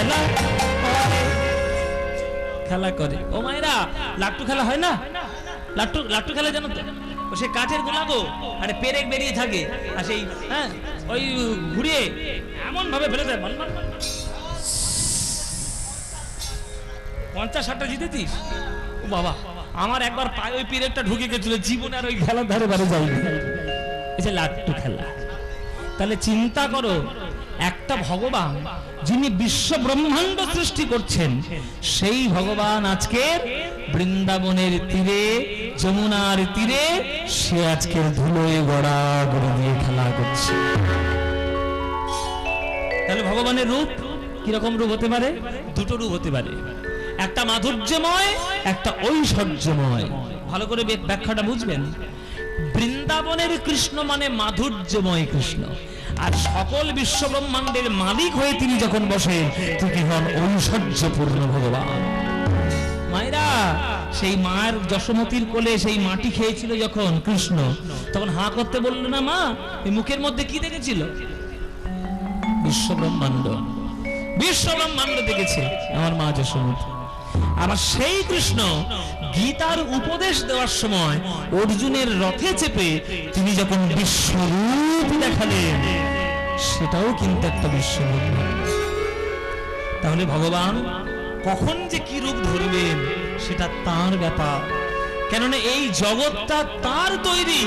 খেলা করে, খেলা করে। ও মায়েরা, লাট্টু খেলা হয় না? লাট্টু লাট্টু খেলা জানো তো? ও সে কাঠের গোলা গো, আরে পেরেক বেরিয়ে থাকে, আর সেই হ্যাঁ ওই ঘুরিয়ে এমন ভাবে ফেলে দেয়, 50-60টা জিতেছিস। ও বাবা, আমার একবার পায়ে ওই পেরেকটা ঢুকে গেছিল, জীবনে আর ওই খেলার ধারে বারে যাইনি। এই যে লাট্টু খেলা, তাহলে চিন্তা করো, একটা ভগবান যিনি বিশ্ব ব্রহ্মাণ্ড সৃষ্টি করছেন, সেই ভগবান আজকের বৃন্দাবনের তীরে, যমুনার তীরে, সে আজকের ধুলোয় গড়া গড়ে দিয়ে খেলা করছে। তাহলে ভগবানের রূপ কিরকম রূপ হতে পারে? দুটো রূপ হতে পারে, একটা মাধুর্যময়, একটা ঐশ্বর্যময়। ভালো করে ব্যাখ্যাটা বুঝবেন। বৃন্দাবনের কৃষ্ণ মানে মাধুর্যময় কৃষ্ণ, আর সকল বিশ্ব ব্রহ্মাণ্ডের মালিক হয়ে তিনি যখন বসেন, তিনি হন ঐশ্বর্যপূর্ণ ভগবান। মায়েরা, সেই মায়ের যশোমতির কোলে সেই মাটি খেয়েছিল যখন কৃষ্ণ, তখন হাঁ করতে বললো না মা, এই মুখের মধ্যে কি দেখেছিল? বিশ্ব ব্রহ্মাণ্ড, বিশ্ব ব্রহ্মাণ্ড দেখেছে আমার মা যশোমতি। আবার সেই কৃষ্ণ গীতার উপদেশ দেওয়ার সময় অর্জুনের রথে চেপে তিনি যখন বিশ্বরূপ দেখালেন, সেটাও কিন্তু একটা বিশ্বরূপ। তাহলে ভগবান কখন যে কি রূপ ধরবেন সেটা তার ব্যাপার, কেননা এই জগৎটা তার তৈরি।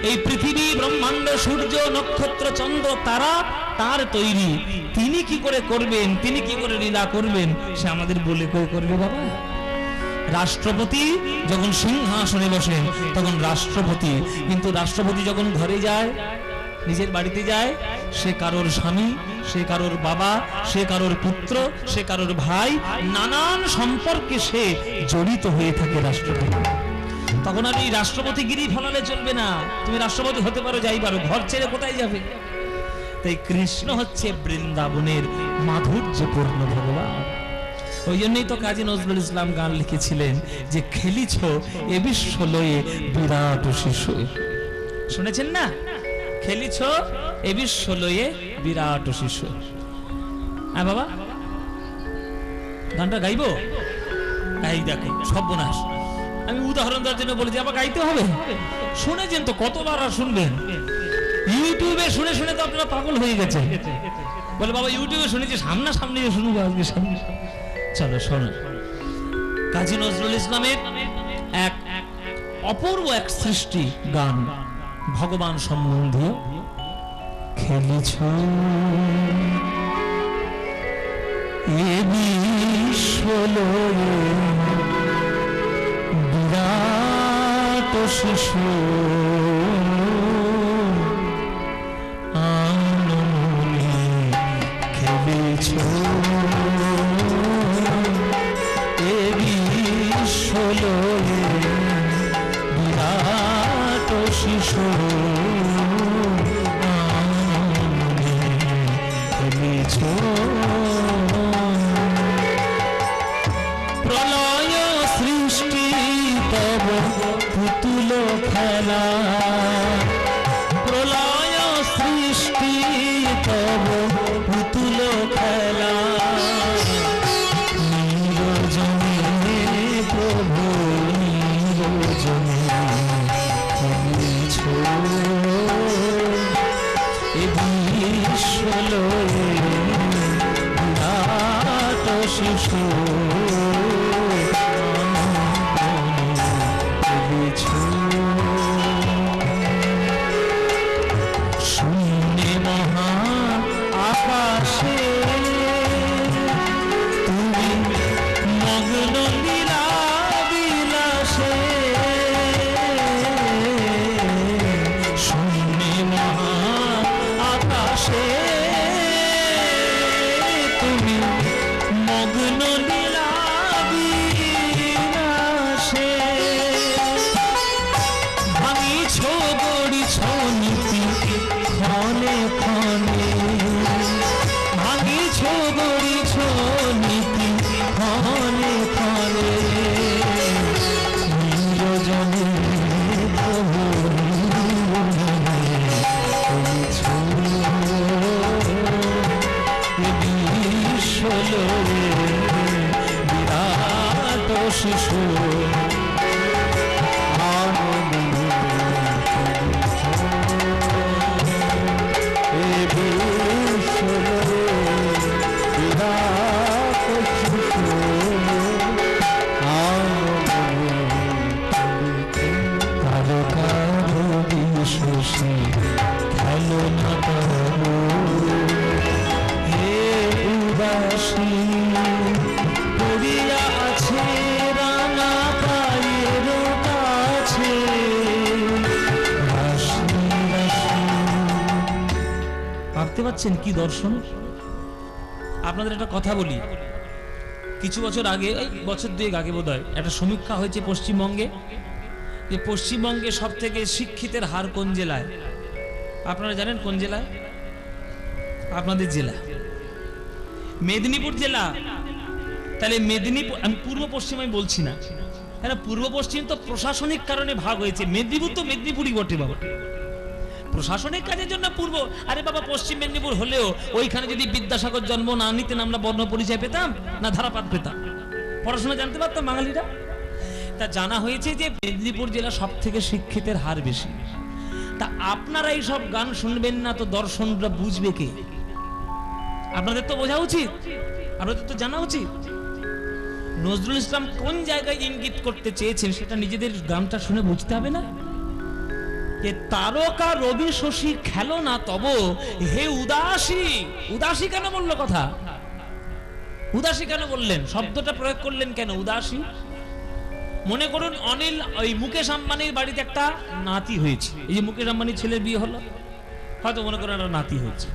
এই পৃথিবী, ব্রহ্মাণ্ড, সূর্য, নক্ষত্র, চন্দ্র, তারা তার তৈরি। তিনি কি করে করবেন, তিনি কি করে লীলা করবেন, সে আমাদের বলে কেউ করবে বাবা? রাষ্ট্রপতি যখন সিংহাসনে বসেন তখন রাষ্ট্রপতি, কিন্তু রাষ্ট্রপতি যখন ঘরে যায়, নিজের বাড়িতে যায়, সে কারোর স্বামী, সে কারোর বাবা, সে কারোর পুত্র, সে কারোর ভাই, নানান সম্পর্কে সে জড়িত হয়ে থাকে রাষ্ট্রপতি। তখন আর এই রাষ্ট্রপতিগিরি ফলালে চলবে না। তুমি রাষ্ট্রপতি হতে পারো, যাই পারো, ঘর ছেড়ে কোথায় যাবে? তাই কৃষ্ণ হচ্ছে বৃন্দাবনের মাধুর্যপূর্ণ ভগবান। ওই জন্যই তো কাজী নজরুল ইসলাম গান লিখেছিলেন যে খেলিছ এ বিশ্ব লয়ে বিরাট শিশু। শুনেছেন না? খেলিছ এ বিশ্ব লয়ে বিরাট শিশু। হ্যাঁ বাবা, গানটা গাইবো? এই দেখো সর্বনাশ, আমি উদাহরণ দেওয়ার জন্য বলেছি, আবার গাইতে হবে। শুনেছেন তো, কতবার আর শুনবেন? ইউটিউবে শুনে শুনে তো আপনারা পাগল হয়ে গেছে। বলে বাবা ইউটিউবে শুনেছি, সামনাসামনি শুনবো আজকে সামনে। চলো শোনো, কাজী নজরুল ইসলামের এক অপূর্ব এক সৃষ্টি গান ভগবান সম্বন্ধীয়। খেলিছ এ বিশ্ব লয়ে বিরাট শিশু, আনমনে খেলিছ এ বিশ্ব লয়ে বিরাট শিশু, আনমনে খেলিছ। প্রলয় সৃষ্টি তব পুতুল খেলা, প্রলয় সৃষ্টি তব পুতুল খেলা, নিরজনে প্রভু নিরজনে খেলিছ এ বিশ্ব লয়ে বিরাট শিশু, শূন্যে মহা আকাশে তুমি মগ্ন লীলা বিলাসে, শূন্যে মহা আকাশে তুমি মগ্ন লীলা বিলাসে, ভাঙিছ গড়িছ নীতি ক্ষণে ক্ষণে, ভাঙিছ গড়িছ নীতি ক্ষণে ক্ষণে, নিরজনে প্রভু নিরজনে খেলিছ এ বিশ্ব হলো রে বিরাট শিশু পাচ্ছেন কি দর্শন। আপনাদের একটা কথা বলি, কিছু বছর আগে, এই বছর দুয়েক আগে বোধহয় একটা সমীক্ষা হয়েছে পশ্চিমবঙ্গে, যে পশ্চিমবঙ্গে সব থেকে শিক্ষিতের হার কোন জেলায়। আপনারা জানেন কোন জেলায়? আপনাদের জেলা মেদিনীপুর জেলা। তাহলে মেদিনীপুর, আমি পূর্ব পশ্চিম আমি বলছি না, কেন পূর্ব পশ্চিম তো প্রশাসনিক কারণে ভাগ হয়েছে, মেদিনীপুর তো মেদিনীপুরই বটে বাবা, প্রশাসনিক কাজের জন্য পূর্ব। আরে বাবা পশ্চিম মেদিনীপুর হলেও ওইখানে যদি বিদ্যাসাগর জন্ম না নিতেন আমরা বর্ণ পরিচয় পেতাম না, ধারাপাত পেতাম, পড়াশোনা জানতে পারতাম বাঙালিরা। তা জানা হয়েছে যে মেদিনীপুর জেলা সব থেকে শিক্ষিতের হার বেশি। তা আপনারা এই সব গান শুনবেন না তো দর্শনটা বুঝবে কে? আপনাদের তো বোঝা উচিত, আপনাদের তো জানা উচিত। নজরুল ইসলাম কোন জায়গায় ইঙ্গিত করতে চেয়েছেন সেটা নিজেদের গানটা শুনে বুঝতে হবে না? তারকা রবি শশী খেলো না তব হে উদাসী। উদাসী কেন বললো কথা? উদাসী কেন বললেন? শব্দটা প্রয়োগ করলেন কেন উদাসী? মনে করুন অনিল, ওই মুকেশ আম্বানির বাড়িতে একটা নাতি হয়েছে, এই যে মুকেশ আম্বানির ছেলের বিয়ে হলো, হয়তো মনে করেন একটা নাতি হয়েছে।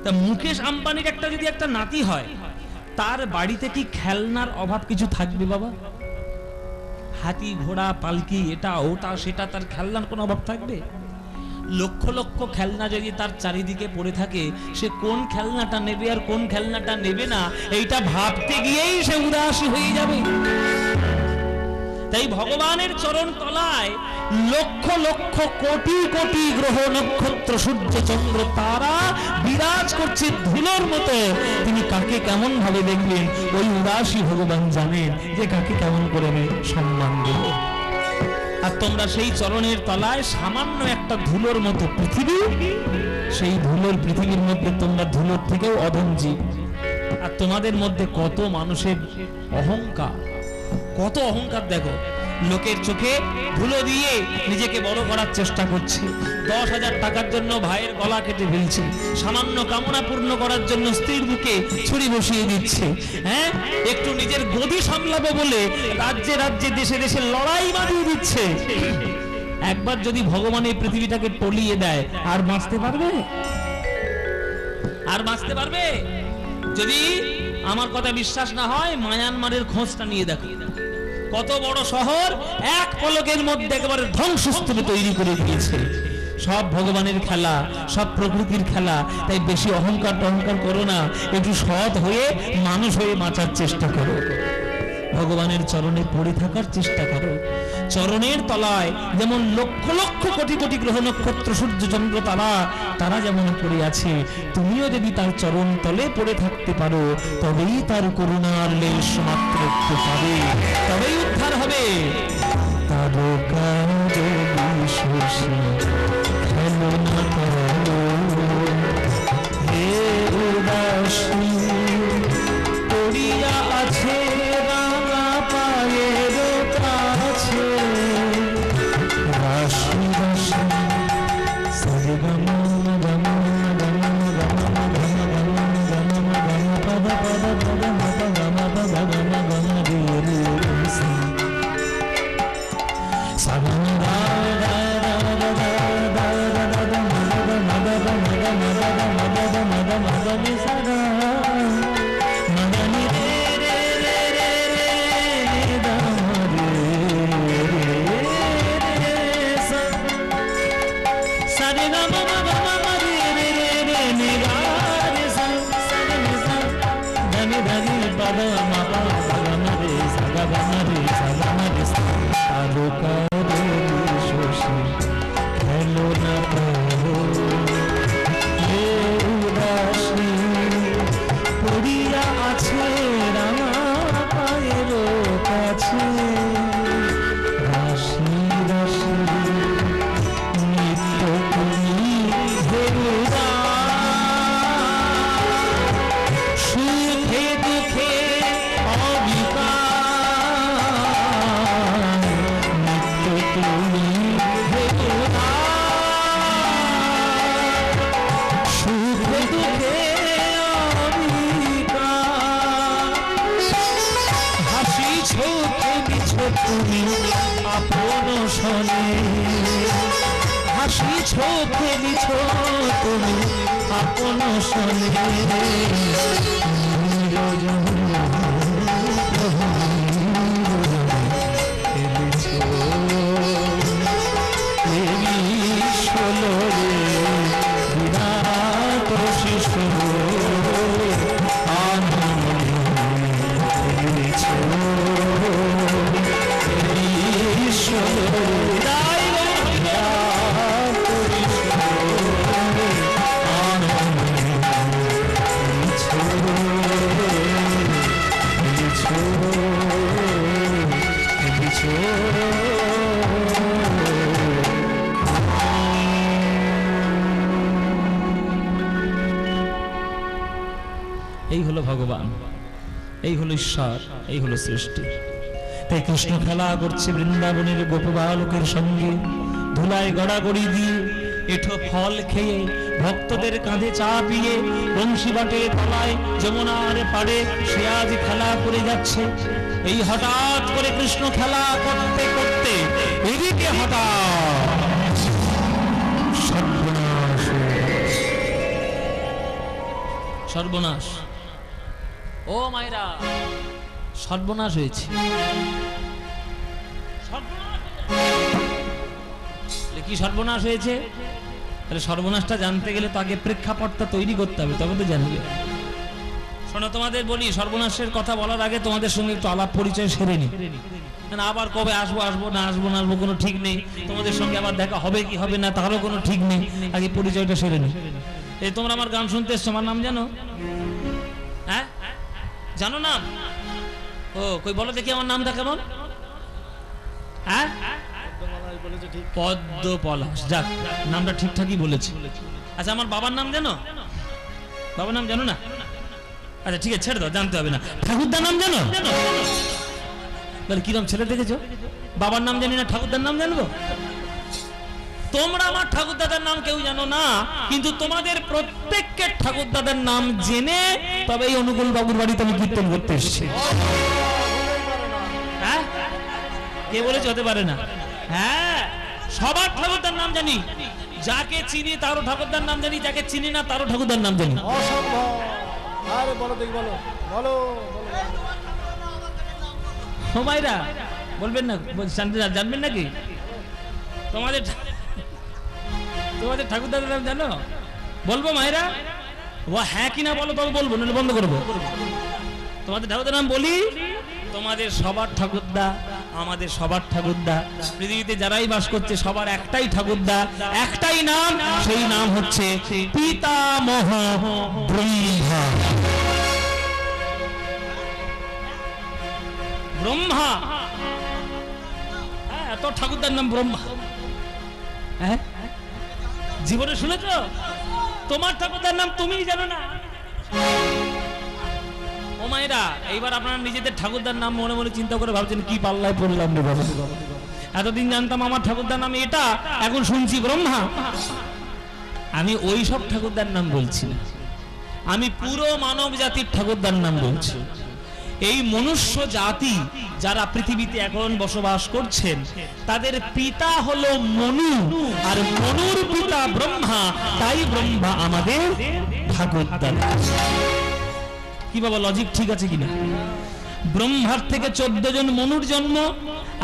তা মুকেশ আম্বানির একটা যদি একটা নাতি হয়, তার বাড়িতে কি খেলনার অভাব কিছু থাকবে বাবা? হাতি ঘোড়া পালকি এটা ওটা সেটা, তার খেলনার কোনো অভাব থাকবে? লক্ষ লক্ষ খেলনা যদি তার চারিদিকে পড়ে থাকে, সে কোন খেলনাটা নেবে আর কোন খেলনাটা নেবে না এইটা ভাবতে গিয়েই সে উদাসী হয়ে যাবে। তাই ভগবানের চরণ তলায় লক্ষ লক্ষ কোটি কোটি গ্রহ নক্ষত্র সূর্য চন্দ্র তারা বিরাজ করছে ধুলোর মতো। তিনি কাকে কেমন ভাবে দেখবেন ওই উদাসী ভগবান জানেন যে কাকে কেমন করে সম্মান দেব। আর তোমরা সেই চরণের তলায় সামান্য একটা ধুলোর মতো পৃথিবী, সেই ধুলোর পৃথিবীর মধ্যে তোমরা ধুলোর থেকেও অধম জীব। আর তোমাদের মধ্যে কত মানুষের অহংকার, কত অহংকার দেখো। লোকের চোখে ধুলো দিয়ে নিজেকে বড় করার চেষ্টা করছে, 10,000 টাকার জন্য ভাইয়ের গলা কেটে ফেলছে, সামান্য কামনা পূর্ণ করার জন্য স্ত্রীর বুকে ছুরি বসিয়ে দিচ্ছে, হ্যাঁ একটু নিজের গদি সামলাবো বলে রাজ্যে রাজ্যে দেশে দেশে লড়াই বাঁধিয়ে দিচ্ছে। একবার যদি ভগবান এই পৃথিবীটাকে টলিয়ে দেয় আর বাঁচতে পারবে? আর বাঁচতে পারবে? যদি আমার কথা বিশ্বাস না হয় মায়ানমারের খোঁজটা নিয়ে দেখো, কত বড় শহর এক পলকের মধ্যে একেবারে ধ্বংসস্তূপে তৈরি করে দিয়েছে। সব ভগবানের খেলা, সব প্রকৃতির খেলা। তাই বেশি অহংকার টহংকার করো না, একটু সৎ হয়ে মানুষ হয়ে বাঁচার চেষ্টা করো, ভগবানের চরণে পড়ে থাকার চেষ্টা করো। চরণের তলায় যেমন লক্ষ লক্ষ কোটি কোটি গ্রহ নক্ষত্র সূর্য চন্দ্র তারা তারা যেমন পড়ে আছে, তুমিও যদি তার চরণ তলে পড়ে থাকতে পারো তবেই তার করুণার লেশ মাত্র একটু পাবে, তবেই উদ্ধার হবে। তারকা রবি শশী খেলো না তব হে উদাসী পড়িয়া আছে রাঙা পায়ের কাছে, রাশি রাশি সরে গম গম গম গম গম গম গম পদ পদ পদ মদ গম পদ গম গম রে রে সি সাগম দা দা দা দা দা দা দা মদ মদ মদ মদ মদ মদ মদ নি সাগা পড়িয়া আছে রাঙা পায়ের কাছে রাশি রাশি নিত্য তুমি হেরুদা সুখে দুঃখে অবিকার নিত্য তুমি হেরুদা সুখে দুঃখে তুমি আপন শোনে হাসিছ খেলিছ তুমি আপন শোনে খেলিছ বিরাট শিশু এই হলো ভগবান, এই হলো ঈশ্বর, এই হলো সৃষ্টি। তাই কৃষ্ণ খেলা করছে বৃন্দাবনের গোপবালকের সঙ্গে, ধুলায় গড়াগড়ি দিয়ে, এঠো ফল খেয়ে, ভক্তদের কাঁধে চাপিয়ে, বংশীবাটের তলায় যমুনার পাড়ে সে আজ খেলা করে যাচ্ছে। এই হঠাৎ করে কৃষ্ণ খেলা করতে করতে এদিকে হঠাৎ সর্বনাশ, সর্বনাশ। ও মায়েরা, সর্বনাশ হয়েছে। কি সর্বনাশ হয়েছে? তাহলে সর্বনাশটা জানতে গেলে তাকে প্রেক্ষাপটটা তৈরি করতে হবে, তবে তো জানবে। শোনো, তোমাদের বলি, সর্বনাশের কথা বলার আগে তোমাদের সঙ্গে একটু আলাপ পরিচয় সেরে নি। আবার কবে আসবো আসবো না আসবো না আসবো কোনো ঠিক নেই, তোমাদের সঙ্গে আবার দেখা হবে কি হবে না তারও কোনো ঠিক নেই, আগে পরিচয়টা সেরে নি। এই তোমরা আমার গান শুনতে এসছো, আমার নাম জানো? হ্যাঁ জানো নাম? ও কই বলো দেখি আমার নামটা কেমন? হ্যাঁ পদ্ম পলাশ। যাক, নামটা ঠিকঠাকই বলেছি। আচ্ছা, আমার বাবার নাম জানো? বাবার নাম জানো না? আচ্ছা ঠিক আছে, ছেড়ে দাও, জানতে হবে না। ঠাকুরদার নাম জানো? কিরম ছেলে দেখেছো? বাবার নাম জানি না, ঠাকুরদার নাম জানবো? তোমরা আমার ঠাকুরদাদার নাম কেউ জানো না, কিন্তু তোমাদের প্রত্যেককে ঠাকুরদাদার নাম জেনে তবে এই অনুকূল বাবুর বাড়িতে আমি কীর্তন করতে এসেছি। হ্যাঁ, কে বলেছে হতে পারে না? হ্যাঁ, সবার ঠাকুরদার নাম জানি, যাকে চিনি তারও ঠাকুরদার নাম জানি, যাকে চিনি না তারও ঠাকুরদার নাম জানি। ও মাইরা, বলবেন না? জানবেন নাকি? তোমাদের ঠাকুরদাদার নাম জানো? বলবো মায়েরা? ও হ্যাঁ কিনা বলো, তবে বলবো, নাহলে বন্ধ করবো। তোমাদের ঠাকুরদার নাম বলি। তোমাদের সবার ঠাকুরদা, আমাদের সবার ঠাকুরদা, পৃথিবীতে যারাই বাস করছে সবার একটাই ঠাকুরদা, একটাই নাম, সেই নাম হচ্ছে পিতামহ ব্রহ্মা। ব্রহ্মা, হ্যাঁ, এত ঠাকুরদার নাম ব্রহ্মা। হ্যাঁ, জীবনে শুনেছ? তোমার ঠাকুরদার নাম তুমিই জানো না। ও মায়েরা, এইবার আপনারা নিজেদের ঠাকুরদার নাম মনে মনে চিন্তা করে ভাবছেন কি পাল্লায় পড়লাম রে বাবা। এতদিন জানতাম আমার ঠাকুরদার নাম এটা, এখন শুনছি ব্রহ্মা। আমি ওই সব ঠাকুরদার নাম বলছি না, আমি পুরো মানব জাতির ঠাকুরদার নাম বলছি। এই মনুষ্য জাতি যারা পৃথিবীতে এখন বসবাস করছেন, তাদের পিতা হলো মনু, আর মনুর পিতা ব্রহ্মা, তাই ব্রহ্মা আমাদের ঠাকুরদার। কি বাবা, লজিক ঠিক আছে কিনা? ব্রহ্মার থেকে 14 জন মনুর জন্ম,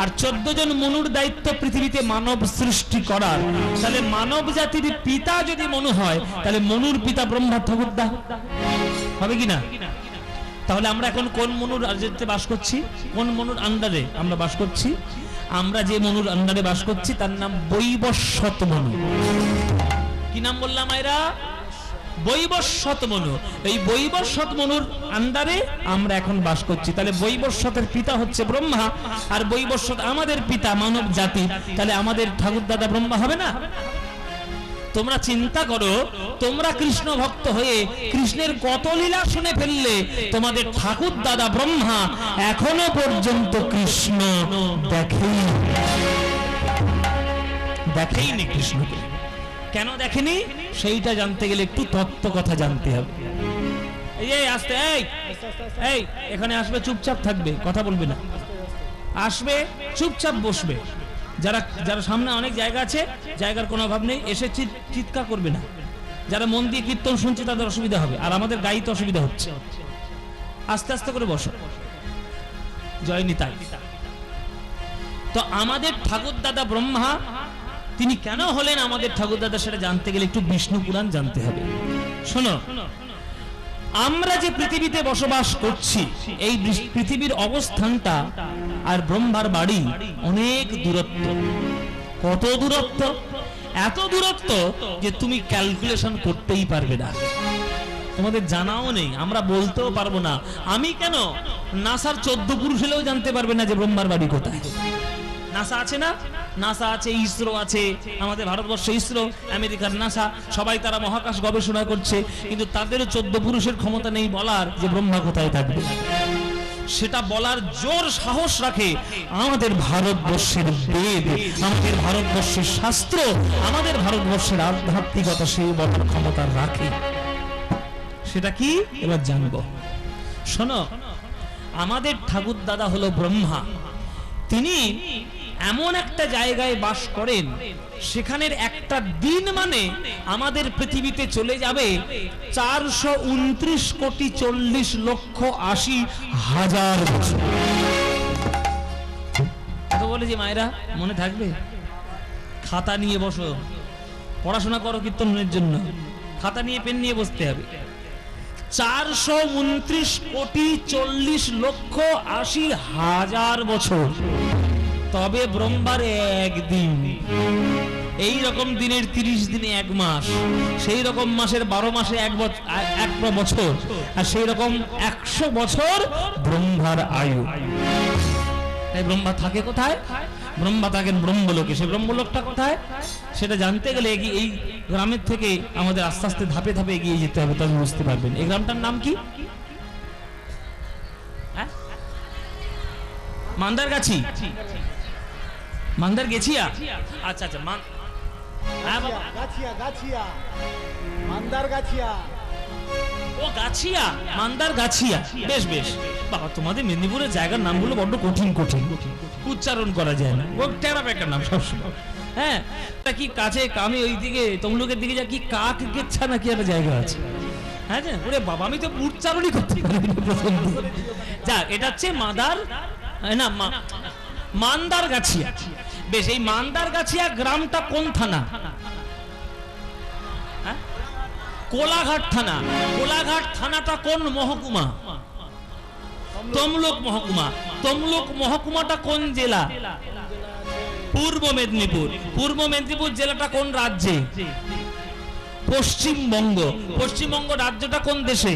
আর 14 জন মনুর দায়িত্ব পৃথিবীতে মানব সৃষ্টি করার। তাহলে মানব জাতির পিতা যদি মনু হয়, তাহলে মনুর পিতা ব্রহ্মার ঠাকুরদা হবে কিনা? তাহলে আমরা এখন কোন মনুর রাজ্যে বাস করছি? কোন মনুর আন্ডারে আমরা বাস করছি? আমরা যে মনুর আন্ডারে বাস করছি তার নাম বৈবস্বত মনু। কি নাম বললাম এরা? বৈবস্বত মনু, এই বৈবস্বত মনুর আন্ডারে আমরা এখন বাস করছি। তাহলে বৈবস্বতের পিতা হচ্ছে ব্রহ্মা, আর বৈবস্বত আমাদের পিতা মানব জাতি, তাহলে আমাদের ঠাকুর দাদা ব্রহ্মা হবে না? তোমরা চিন্তা করো, তোমরা কৃষ্ণ ভক্ত হয়ে কৃষ্ণের কত লীলা শুনে ফেললে, তোমাদের ঠাকুর দাদা ব্রহ্মা এখনো পর্যন্ত কৃষ্ণ দেখেইনি কৃষ্ণকে। কেন দেখেনি সেইটা জানতে গেলে একটু তত্ত্ব কথা জানতে হবে। এই আসতে, এই এখানে আসবে, চুপচাপ থাকবে, কথা বলবে না, আসবে চুপচাপ বসবে। যারা যারা সামনে অনেক জায়গা আছে, জায়গার কোনো অভাব নেই, এসে চিৎকার করবে না। যারা মন দিয়ে কীর্তন শুনছে তাদের অসুবিধা হবে, আর আমাদের গাইতে অসুবিধা হচ্ছে। আস্তে আস্তে করে বসো। জয় নিতাই। তো আমাদের ঠাকুর দাদা ব্রহ্মা তিনি কেন হলেন আমাদের ঠাকুর দাদা, সেটা জানতে গেলে একটু বিষ্ণু পুরাণ জানতে হবে। শোনো, আমরা যে পৃথিবীতে বসবাস করছি, এই পৃথিবীর অবস্থানটা আর ব্রহ্মার বাড়ি অনেক দূরত্ব। কত দূরত্ব? এত দূরত্ব যে তুমি ক্যালকুলেশন করতেই পারবে না, তোমাদের জানাও নেই, আমরা বলতেও পারবো না। আমি কেন, নাসার 14 পুরুষ হলেও জানতে পারবে না যে ব্রহ্মার বাড়ি কোথায়। নাসা আছে না? নাসা আছে, ইসরো আছে, আমাদের ভারতবর্ষে ইসরো, আমেরিকার নাসা, সবাই তারা মহাকাশ গবেষণা করছে, কিন্তু তাদেরও 14 পুরুষের ক্ষমতা নেই বলার যে ব্রহ্মা কোথায় থাকবে। সেটা বলার জোর সাহস রাখে আমাদের ভারতবর্ষের বেদ, আমাদের ভারতবর্ষের শাস্ত্র, আমাদের ভারতবর্ষের আধ্যাত্মিকতা সেই বলার ক্ষমতা রাখে। সেটা কি এবার জানবো। শোনো, আমাদের ঠাকুর দাদা হলো ব্রহ্মা। তিনি এমন একটা জায়গায় বাস করেন, সেখানের একটা দিন মানে আমাদের পৃথিবীতে চলে যাবে 429,40,80,000 বছর। কত বলে যে মায়েরা মনে থাকবে? খাতা নিয়ে বসো, পড়াশোনা করো কীর্তনের জন্য, খাতা নিয়ে পেন নিয়ে বসতে হবে। 429,40,80,000 বছর, তবে ব্রহ্মার একদিন। এই রকম দিনের 30 দিনে 1 মাস, সেই রকম মাসের 12 মাসে 1 বছর, আর সেই রকম 100 বছর ব্রহ্মার আয়ু। তাই ব্রহ্মা থাকে কোথায়? ব্রহ্মা থাকেন ব্রহ্মলোকে। সে ব্রহ্মলোকটা কোথায় সেটা জানতে গেলে এই গ্রামের থেকে আমাদের আস্তে আস্তে ধাপে ধাপে এগিয়ে যেতে হবে, তবে বুঝতে পারবেন। এই গ্রামটার নাম কি? মান্দারগাছি। মান্দার গেছিয়া? আচ্ছা আচ্ছা, ও গাছিয়া, মান্দার গাছিয়া। বেশ বেশ বাবা, তোমাদের মেদিনীপুরের জায়গার নামগুলো বড্ড কঠিন কঠিন, উচ্চারণ করা যায় না, ও টেরা বেকার নাম সবসময়। হ্যাঁ, কি কাছে কামে ওইদিকে তমলুকের দিকে যা কি কাক গেছা নাকি একটা জায়গা আছে। হ্যাঁ, ওরে বাবা, আমি তো উচ্চারণই করতে পারি না প্রথম দিন। যাক, এটা হচ্ছে মাদার না মান্দারগাছিয়া। বেশ, এই মান্দারগাছিয়া গ্রামটা কোন থানা? কোলাঘাট থানা। কোলাঘাট থানাটা কোন মহকুমা? তমলুক মহকুমা। তমলুক মহকুমাটা কোন জেলা? পূর্ব মেদিনীপুর। পূর্ব মেদিনীপুর জেলাটা কোন রাজ্যে? পশ্চিমবঙ্গ। পশ্চিমবঙ্গ রাজ্যটা কোন দেশে?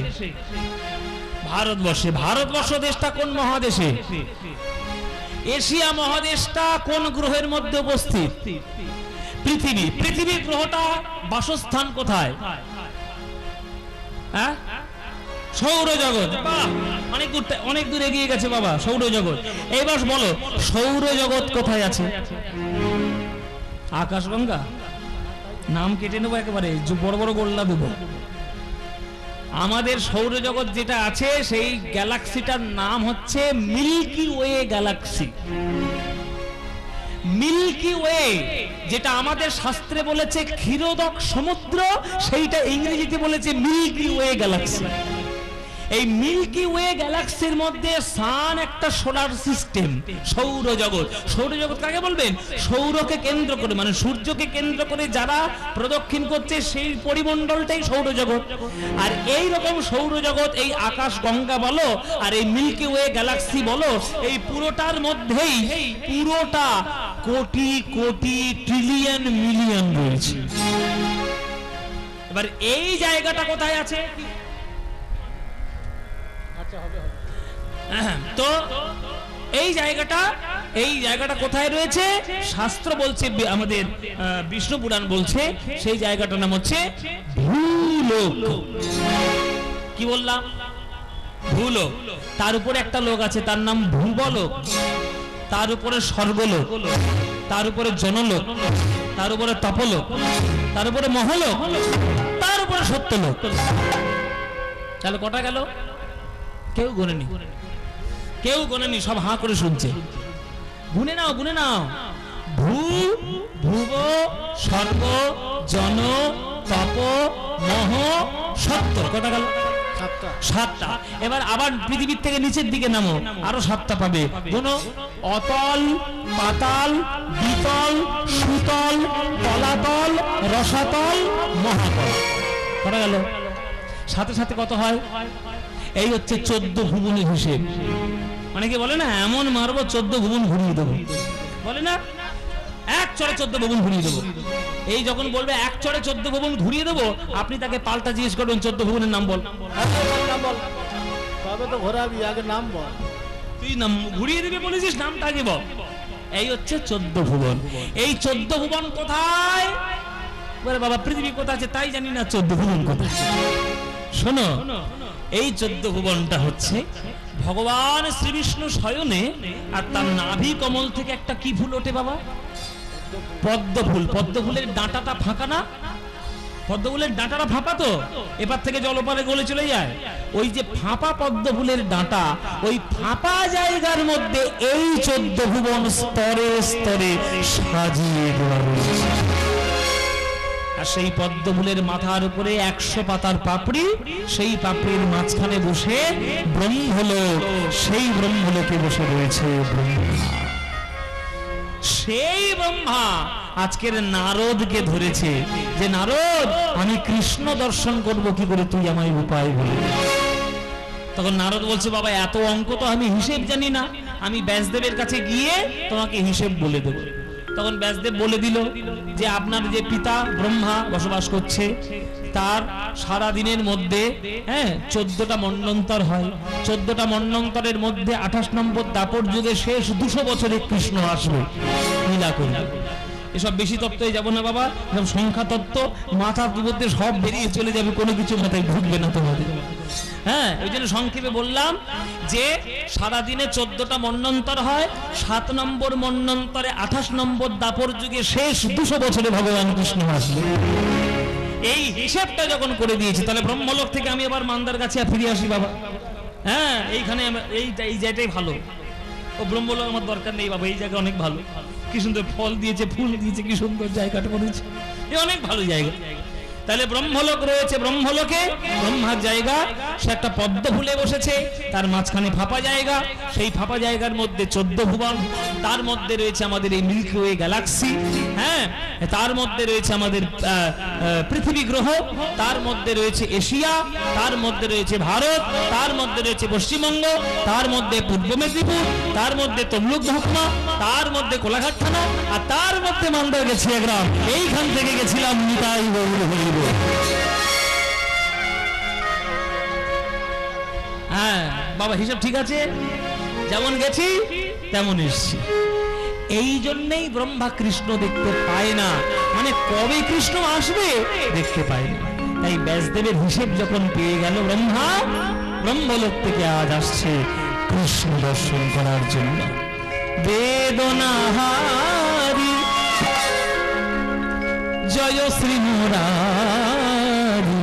ভারতবর্ষে। ভারতবর্ষ দেশটা কোন মহাদেশে? এশিয়া মহাদেশটা কোন গ্রহের মধ্যে উপস্থিত? পৃথিবী। পৃথিবী গ্রহটা বাসস্থান কোথায়? হ্যাঁ, সৌরজগৎ। বাহ, অনেক দূর এগিয়ে গেছে বাবা, সৌরজগৎ। এইবার বলো, সৌরজগৎ কোথায় আছে? আকাশগঙ্গা। নাম কেটে নেবো একেবারে, বড় বড় গোল্লা দেবো। আমাদের সৌরজগৎ যেটা আছে, সেই গ্যালাক্সিটার নাম হচ্ছে milky way galaxy. Milky way, যেটা আমাদের শাস্ত্রে বলেছে ক্ষীরোদক সমুদ্র, সেইটা ইংরেজিতে বলেছে মিল্কি ওয়ে গ্যালাক্সি। এই মিল্কি ওয়ে গ্যালাক্সির মধ্যে সান একটা সোলার সিস্টেম, সৌরজগৎ। সৌরজগৎ কাকে বলবেন? সৌরকে কেন্দ্র করে, মানে সূর্যকে কেন্দ্র করে যারা প্রদক্ষিণ করছে সেই পরিমণ্ডলটাই সৌরজগৎ। আর এই রকম সৌরজগৎ, এই আকাশ গঙ্গা বলো আর এই মিল্কি ওয়ে গ্যালাক্সি বলো, এই পুরোটার মধ্যেই পুরোটা কোটি কোটি ট্রিলিয়ন মিলিয়ন রয়েছে। এবার এই জায়গাটা কোথায় আছে? তো এই জায়গাটা কোথায় রয়েছে? শাস্ত্র বলছে, আমাদের বিষ্ণু পুরাণ বলছে সেই জায়গাটার নাম হচ্ছে ভূলোক। কি বললাম? ভূলোক। তার উপরে একটা লোক আছে, তার নাম ভূবলোক। তার উপরে স্বর্গলোক, তার উপরে জনলোক, তার উপরে তপলোক, তার উপরে মহলোক, তার উপরে সত্যলোক। তাহলে কটা গেল? কেউ গোনেনি, কেউ গোনেনি, সব হাঁ করে শুনছে। গুনে নাও, গুনে নাও। ভূ, ভুব, স্বর্গ, জন, তপ, মহ, সত্য। কটা গেল? সাতটা। এবার আবার পৃথিবীর থেকে নিচের দিকে নামো, আরো সাতটা পাবে। কোনো অতল, পাতাল, দ্বিতল, সুতল, তলাতল, রসাতল, মহাতল। কটা গেল? সাথে সাথে কত হয়? এই হচ্ছে 14 ভুবনের হিসেব। মানে কি বলে না, এমন মারবো 14 ভুবন ঘুরিয়ে দেবো, বলে না এক চড়ে 14 ভুবন ঘুরিয়ে দেবো। এই যখন বলবে এক চড়ে 14 ভুবন ঘুরিয়ে দেবো, আপনি তাকে পাল্টা জিজ্ঞেস করবেন 14 ভুবনের নাম বল। তবে তো ঘোরাবি, আগে নাম বল। তুই নাম ঘুরিয়ে দিবি বলেছিস, নামটা আগে বল। এই হচ্ছে 14 ভুবন। এই 14 ভুবন কোথায়? বলে বাবা পৃথিবী কোথায় আছে তাই জানি না, 14 ভুবন কোথায়? শোনো, এই 14 ভুবনটা হচ্ছে ভগবান শ্রী বিষ্ণু শয়নে, আর তার নাভি কমল থেকে একটা কি ফুল ওঠে বাবা? পদ্ম ফুল। পদ্ম ফুলের ডাঁটাটা ফাঁকা না? পদ্ম ফুলের ডাঁটাটা ফাঁপা তো, এবার থেকে জলপালে গলে চলে যায়। ওই যে ফাঁপা পদ্ম ফুলের ডাঁটা, ওই ফাঁপা জায়গার মধ্যে এই 14 ভুবন স্তরে স্তরে সাজিয়ে দেওয়া রয়েছে। আর সেই পদ্ম ফুলের মাথার উপরে 100 পাতার পাপড়ি, সেই পাপড়ির মাঝখানে বসে ব্রহ্মলোক, সেই ব্রহ্মলোকে বসে রয়েছে ব্রহ্মা। সেই ব্রহ্মা আজকের নারদকে ধরেছে যে নারদ, আমি কৃষ্ণ দর্শন করব কি করে, তুই আমায় উপায় বলে। তখন নারদ বলছে, বাবা এত অঙ্ক তো আমি হিসেব জানি না, আমি ব্যাসদেবের কাছে গিয়ে তোমাকে হিসেব বলে দেব। তখন ব্যাসদেব বলে দিল যে আপনার যে পিতা ব্রহ্মা বসবাস করছে, তার সারা দিনের মধ্যে 14টা মন্বন্তর হয়। 14টা মন্বন্তরের মধ্যে 28 নম্বর দাপর যুগে শেষ 200 বছরে কৃষ্ণ আসবে, লীলা করবে। এসব বেশি তত্ত্বে যাব না বাবা, এসব সংখ্যা তত্ত্ব মাথার মধ্যে সব বেরিয়ে চলে যাবে, কোনো কিছু মাথায় ঢুকবে না তোমাদের। ওই জন্য সংক্ষেপে বললাম যে সারাদিনে 14টা মন্বন্তর হয়, 7 নম্বর মন্বন্তরে 28 নম্বর দাপর যুগে শেষ 200 বছরে ভগবান কৃষ্ণ আসবে। এই হিসাবটা যখন করে দিয়েছি, তাহলে ব্রহ্মলোক থেকে আমি আবার মান্দার কাছে ফিরে আসি বাবা। এইখানে এই জায়গাটাই ভালো। ও ব্রহ্মলোক আমার দরকার নেই বাবা, এই জায়গা অনেক ভালো, কি সুন্দর ফল দিয়েছে, ফুল দিয়েছে, কি সুন্দর জায়গাটা করেছে, এই অনেক ভালো জায়গা। তাহলে ব্রহ্মলোক রয়েছে, ব্রহ্মলোকে ব্রহ্মার জায়গা, সে একটা পদ্ম ফুলে বসেছে, তার মাঝখানে ফাঁপা জায়গা, সেই ফাঁপা জায়গার মধ্যে 14 ভুবন, তার মধ্যে রয়েছে আমাদের এই মিল্কি ওয়ে গ্যালাক্সি, তার মধ্যে রয়েছে আমাদের পৃথিবী গ্রহ, তার মধ্যে রয়েছে এশিয়া, তার মধ্যে রয়েছে ভারত, তার মধ্যে রয়েছে পশ্চিমবঙ্গ, তার মধ্যে পূর্ব মেদিনীপুর, তার মধ্যে তমলুক মহকুমা, তার মধ্যে কোলাঘাট থানা, আর তার মধ্যে মান্দার গেছে গ্রাম। এইখান থেকে গেছিলাম নিতাই গৌর হরি। বাবা হিসাব ঠিক আছে, যেমন গেছি তেমন এসছি। এই জন্যই ব্রহ্মা কৃষ্ণ দেখতে পায় না, মানে কবে কৃষ্ণ আসবে দেখতে পায় না। তাই ব্যাসদেবের হিসেব যখন পেয়ে গেল, ব্রহ্মা ব্রহ্মলোক থেকে আজ আসছে কৃষ্ণ দর্শন করার জন্য। বেদনাহারি জয় শ্রী মুরারি,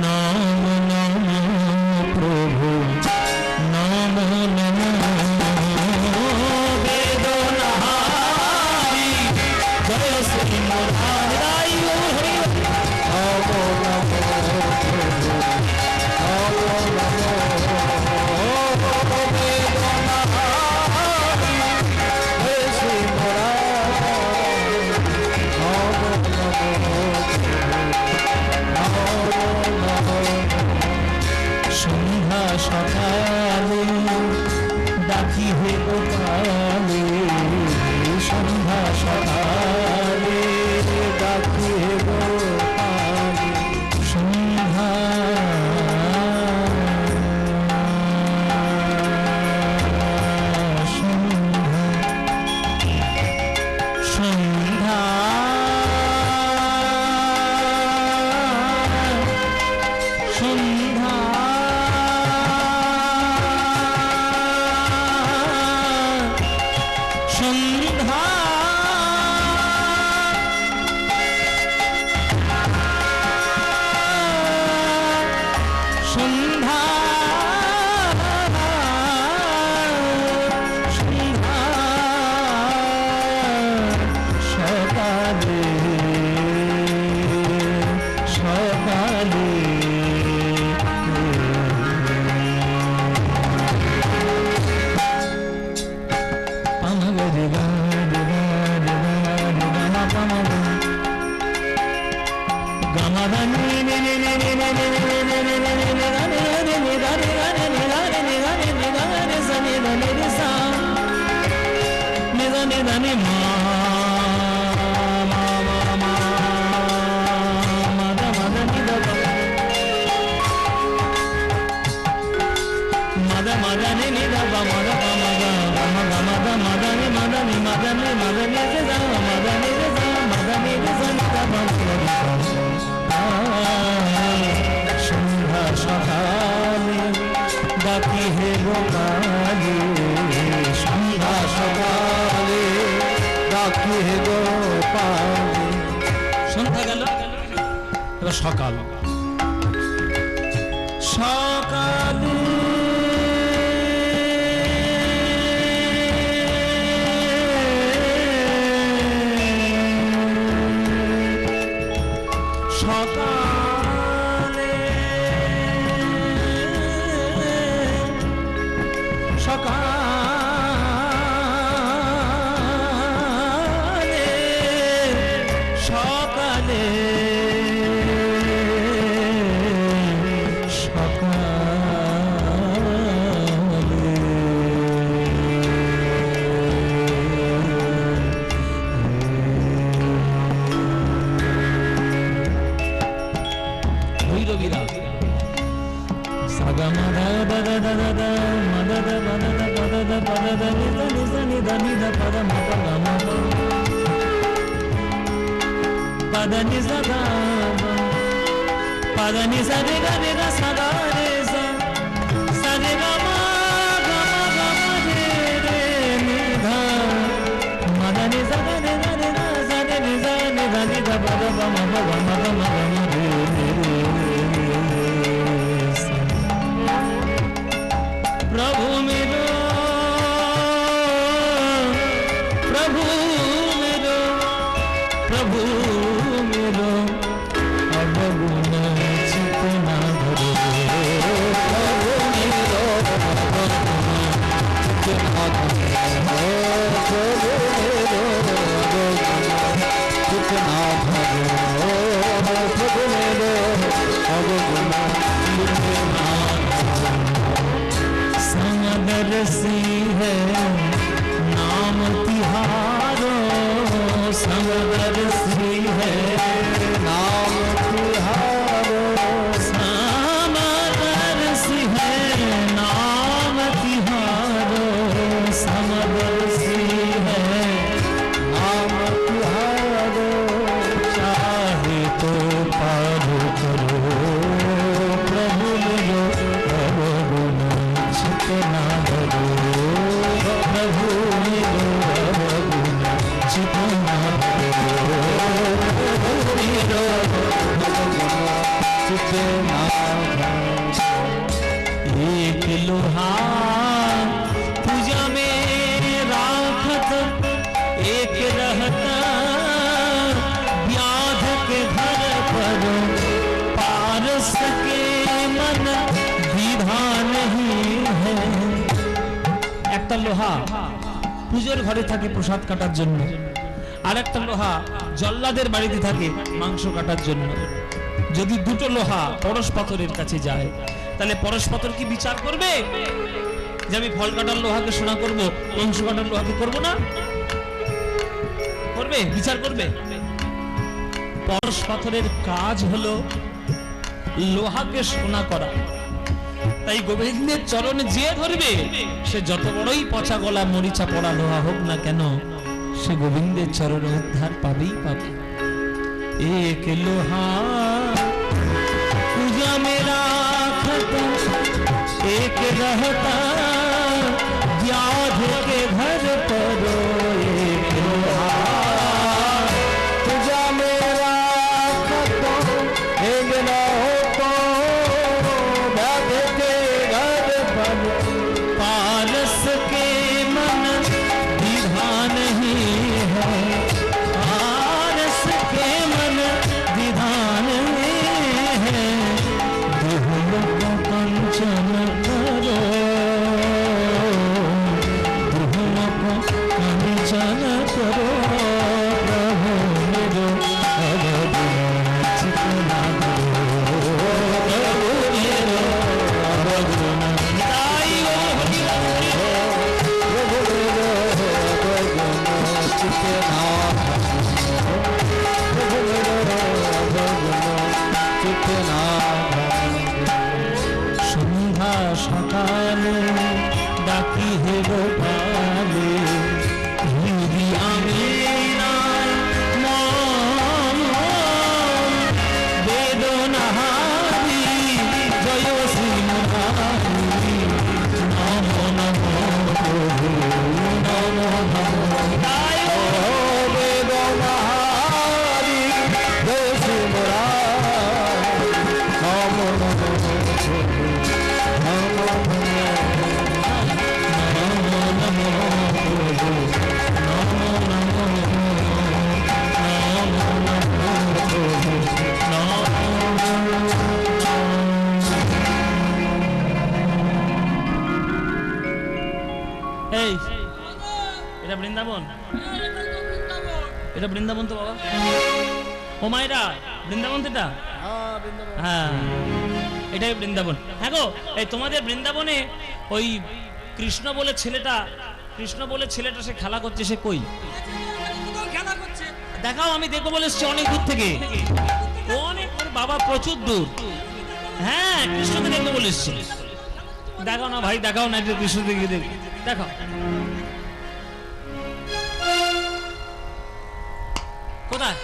নম নম প্রভু নম নম। বেদনাহারি জয় শ্রী মুরারি, নম নম প্রভু নম নম। সন্ধ্যা সকালে ডাকি হে গোপালে, সন্ধ্যা সকালে ডাকি হে গোপালে। madani ni da ba ma da ba ma ga ma ga ma da madani madani madani madani se da madani se da madani se da ba সন্ধ্যা সকালে ডাকি হে গোপালে সন্ধ্যা সকালে ডাকি হে গোপালে সন্ধ্যা গেল এবার সকাল সকালে সকালে সকালে সকালে Padani sa re ga re ga sa ga re sa re ga ma re re ni dha madani sa ga re ga sa re ni sa ni dha ni dha pa da pa ma pa ma pa ma ga ma re re sa Prabhu mero Prabhu mero Prabhu mero अवगुण चितना धरो प्रभु मेरो चितना धरो चितना धरो प्रभु मेरो अवगुण चितना समदर सिंह नाम तिहारो समदर सिंह नाम तिहारो समदर सिंह नाम तिहारो समदर सिंह नाम तिहारो चाहे तो पार करो प्रभु लो अवगुण चितना धरो प्रभु लो अवगुण चितना धरो एक लोहा पूजा में राखत एक रहता व्याध के घर पर पारस के मन विधान नहीं है একটা লোহা পূজার ঘরে থাকে প্রসাদ কাটার জন্য আর একটা লোহা জল্লাদের বাড়িতে থাকে মাংস কাটার জন্য যদি দুটো লোহা পরশ পাথরের কাছে যায় তাহলে পরশ পাথর কি বিচার করবে যে আমি ফল কাটার লোহাকে সোনা করব মাংস কাটার লোহাকে করব না করবে বিচার করবে পরশ পাথরের কাজ হলো লোহাকে সোনা করা তাই গোবিন্দের চরণে যে ধরবে সে যত বড়ই পচা গলা মরিচা পড়া লোহা হোক না কেন সে গোবিন্দের চরণে উদ্ধার পাবেই পাবে एक लोहा पूजा में राखता एक रहता व्याध के घर पर एक लोहा पूजा में राखता एक रहता व्याध के घर पर पारस के मन विधान ही है पारस के मन विधान है दुहलोक कंचन करो दुहलोक সকালে ডাকি হে গোপালে হৃদি আমি নাই মন বেদনাহারি জয় শ্রী মুরারি নম নম প্রভু নম নম তাই ও বেদনাহারি জয় শ্রী মুরারি নম নম প্রভু নম এই এটা বৃন্দাবন, এটা বৃন্দাবন তো বাবা। ও মায়েরা বৃন্দাবন তো এটা, হ্যাঁ এটাই বৃন্দাবন। হ্যাঁ গো, এই তোমাদের বৃন্দাবনে ওই কৃষ্ণ বলে ছেলেটা, কৃষ্ণ বলে ছেলেটা সে খেলা করছে, সে কই? দেখাও, আমি দেখবো বলে এসছি অনেক দূর থেকে, অনেক, ওর বাবা প্রচুর দূর। হ্যাঁ কৃষ্ণকে দেখবো বলে এসছি। দেখাও না ভাই, দেখাও না, কৃষ্ণ দেখে দেখাও। কোথায়?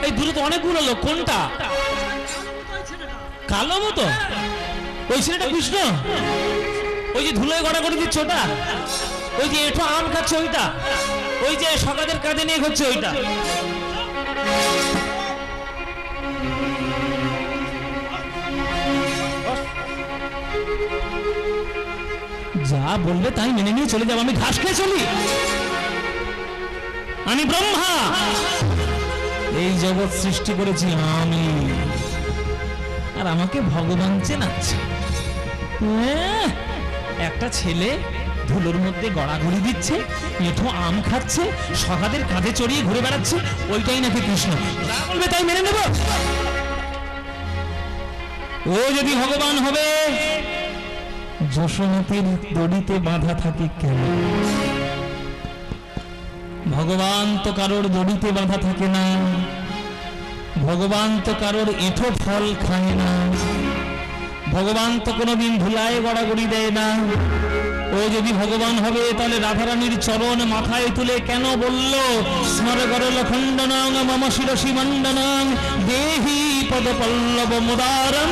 এই দূরে তো অনেকগুলো লোক, কোনটা? কালো মতো ওই ছেলেটা কৃষ্ণ? ওই যে ধুলোয় গড়াগড়ি দিচ্ছে ওটা? ওই যে এঠো আম খাচ্ছে ওইটা? ওই যে সকাদের কাঁধে নিয়ে ঘুরছে ওইটা? যা বলবে তাই মেনে নিয়ে চলে যাবো, আমি ঘাস খেয়ে চলি, আমি ব্রহ্মা, এই জগৎ সৃষ্টি করেছি আমি, আর আমাকে ভগবান চেনাচ্ছে। একটা ছেলে ধুলোর মধ্যে গড়াগড়ি দিচ্ছে, এঠো আম খাচ্ছে, সকাদের কাঁধে চড়িয়ে ঘুরে বেড়াচ্ছে, ওইটাই নাকি কৃষ্ণ। যা বলবে তাই মেনে নেব। ও যদি ভগবান হবে, যশোমতীর দড়িতে বাঁধা থাকে কেন? ভগবান তো কারোর দড়িতে বাঁধা থাকে না, ভগবান তো কারোর এঁঠো ফল খায় না, ভগবান তো কোনোদিন ধুলায় গড়াগড়ি দেয় না। ও যদি ভগবান হবে, তাহলে রাধারানীর চরণ মাথায় তুলে কেন বলল স্মরগর লখণ্ডনং মম শিরসি মণ্ডনং দেহি পদপল্লব মুদারম?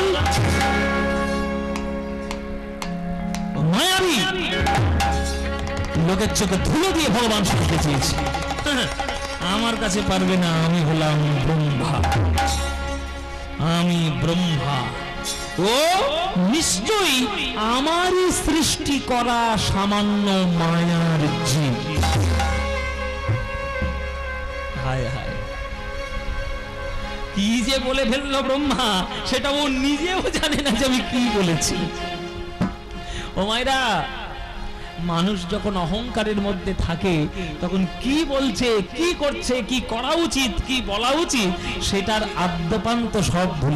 মায়াবী লোকের চোখে ধুলো দিয়ে ভগবান শুনতে চেয়েছে, আমার কাছে পারবে না, আমি হলাম ব্রহ্মা, আমি ব্রহ্মা। ও নিশ্চয়ই আমারই সৃষ্টি করা সামান্য মায়ার জীব। হায় হায়, কি যে বলে ফেললো ব্রহ্মা, সেটা ও নিজেও জানে না যে আমি কি বলেছি। ও মায়েরা, মানুষ যখন অহংকারের মধ্যে থাকে, তখন কি বলছে, কি করছে, কি করা উচিত, কি বলা উচিত, সেটার আদ্যপান্ত সব ভুলে